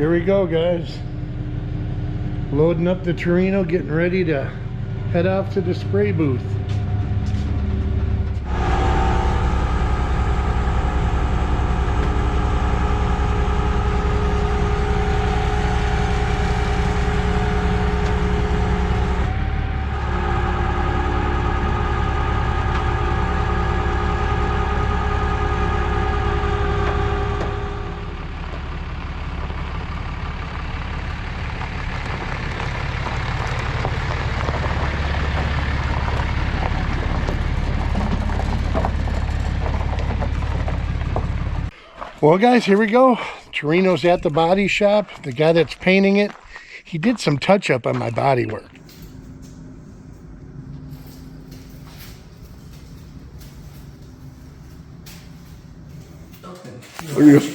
Here we go, guys. Loading up the Torino, getting ready to head off to the spray booth. Well, guys, here we go. Torino's at the body shop. The guy that's painting it, he did some touch up on my body work.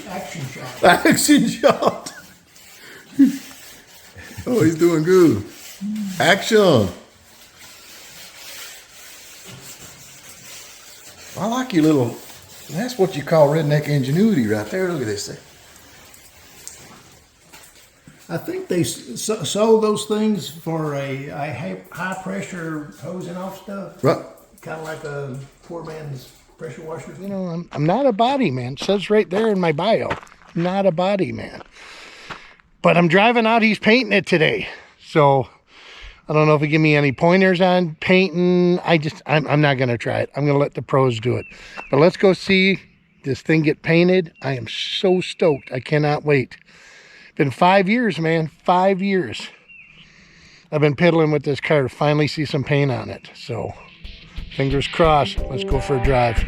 Action shot. Action shot. Oh, he's doing good. Action. I like your little, that's what you call redneck ingenuity right there. Look at this thing. I think they sold those things for a high pressure hosing off stuff. Right. Kind of like a poor man's pressure washer. You know, I'm not a body man. It says right there in my bio, not a body man. But I'm driving out, he's painting it today. So I don't know if he give me any pointers on painting. I'm not going to try it. I'm going to let the pros do it. But let's go see this thing get painted. I am so stoked. I cannot wait. Been 5 years, man. 5 years. I've been piddling with this car to finally see some paint on it. So fingers crossed. Let's go for a drive.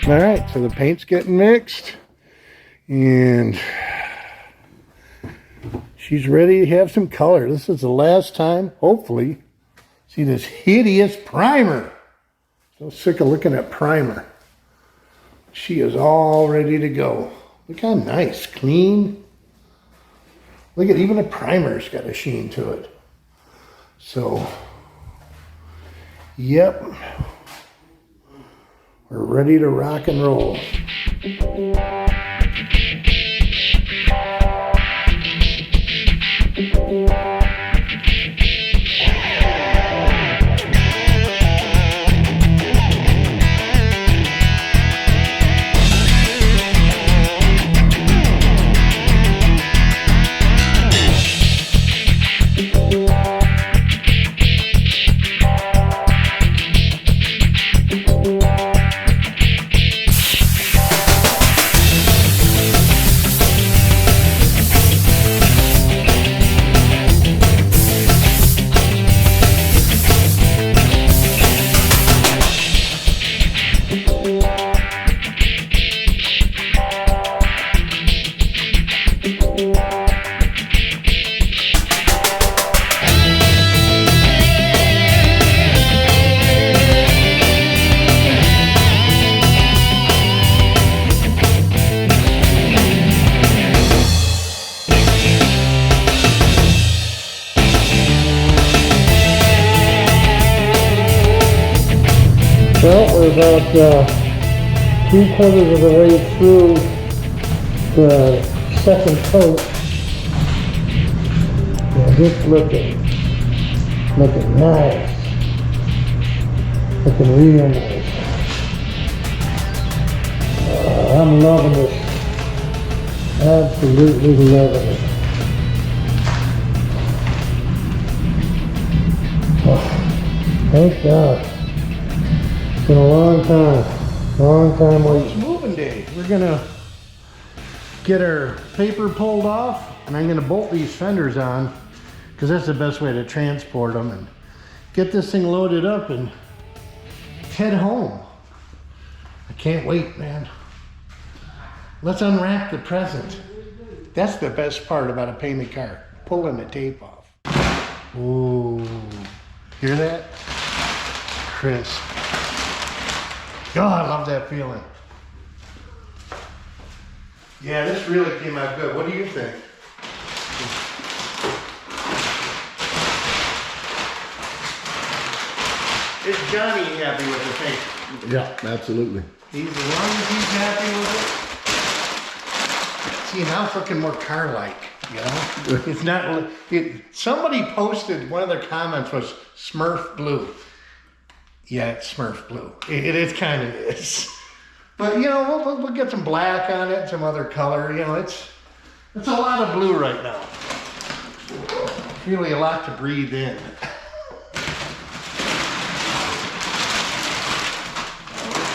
All right, so the paint's getting mixed and she's ready to have some color. This is the last time, hopefully, see this hideous primer. So sick of looking at primer. She is all ready to go. Look how nice, clean. Look at, even the primer's got a sheen to it. So, yep. We're ready to rock and roll. Well, we're about 3/4 of the way through the second coat. And it's looking nice. Looking real nice. I'm loving this. Absolutely loving it. Oh, thank God. It's been a long time waiting. It's moving day. We're gonna get our paper pulled off and I'm gonna bolt these fenders on because that's the best way to transport them and get this thing loaded up and head home. I can't wait, man. Let's unwrap the present. That's the best part about a painted car, pulling the tape off. Ooh, hear that? Crisp. Oh, I love that feeling. Yeah, this really came out good. What do you think? Is Johnny happy with the paint? Yeah, absolutely. As long as he's happy with it. See, now it's looking more car-like, you know? It's not, somebody posted, one of their comments was Smurf blue. Yeah, it's Smurf blue. It kind of is. But, you know, we'll get some black on it, some other color. You know, it's a lot of blue right now. Really a lot to breathe in.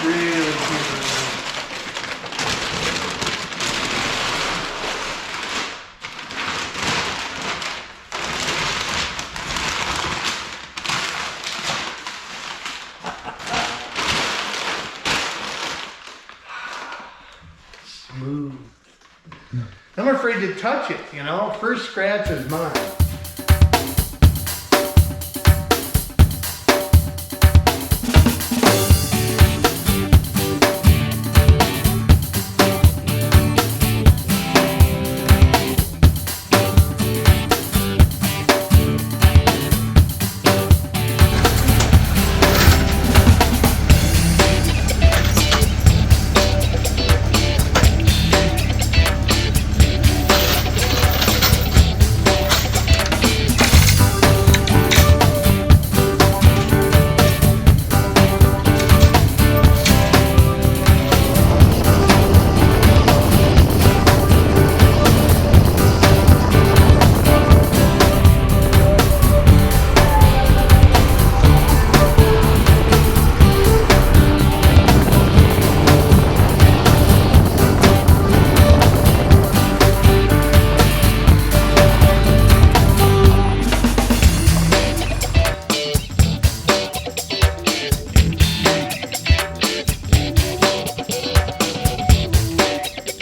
Really good. Smooth. I'm afraid to touch it, you know. First scratch is mine.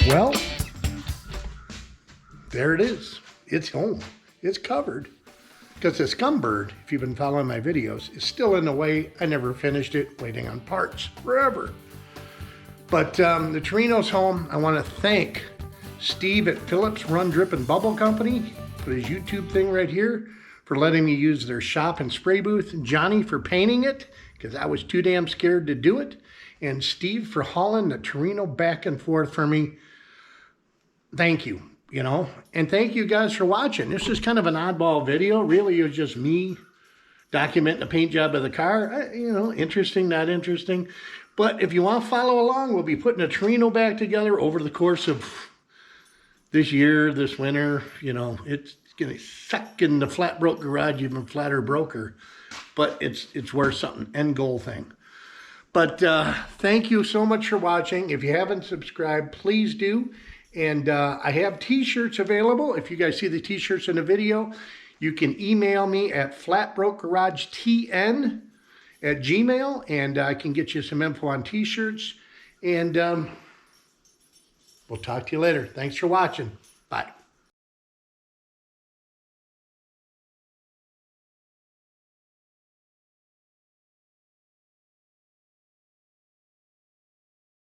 Well, there it is. It's home. It's covered. Because the Scumbird, if you've been following my videos, is still in the way. I never finished it, waiting on parts forever. But the Torino's home. I want to thank Steve at Phillips Run Drip and Bubble Company for his YouTube thing right here, for letting me use their shop and spray booth. Johnny for painting it, because I was too damn scared to do it. And Steve for hauling the Torino back and forth for me. Thank you, you know. And thank you guys for watching. This is kind of an oddball video. Really, it was just me documenting the paint job of the car. You know, interesting, not interesting. But if you want to follow along, we'll be putting a Torino back together over the course of this year, this winter. You know, it's going to suck in the FlatBroke garage, even flatter broker. But it's worth something. End goal thing. But thank you so much for watching. If you haven't subscribed, please do. And I have t-shirts available. If you guys see the t-shirts in the video, you can email me at flatbrokeGarageTN@gmail.com, and I can get you some info on t-shirts. And we'll talk to you later. Thanks for watching.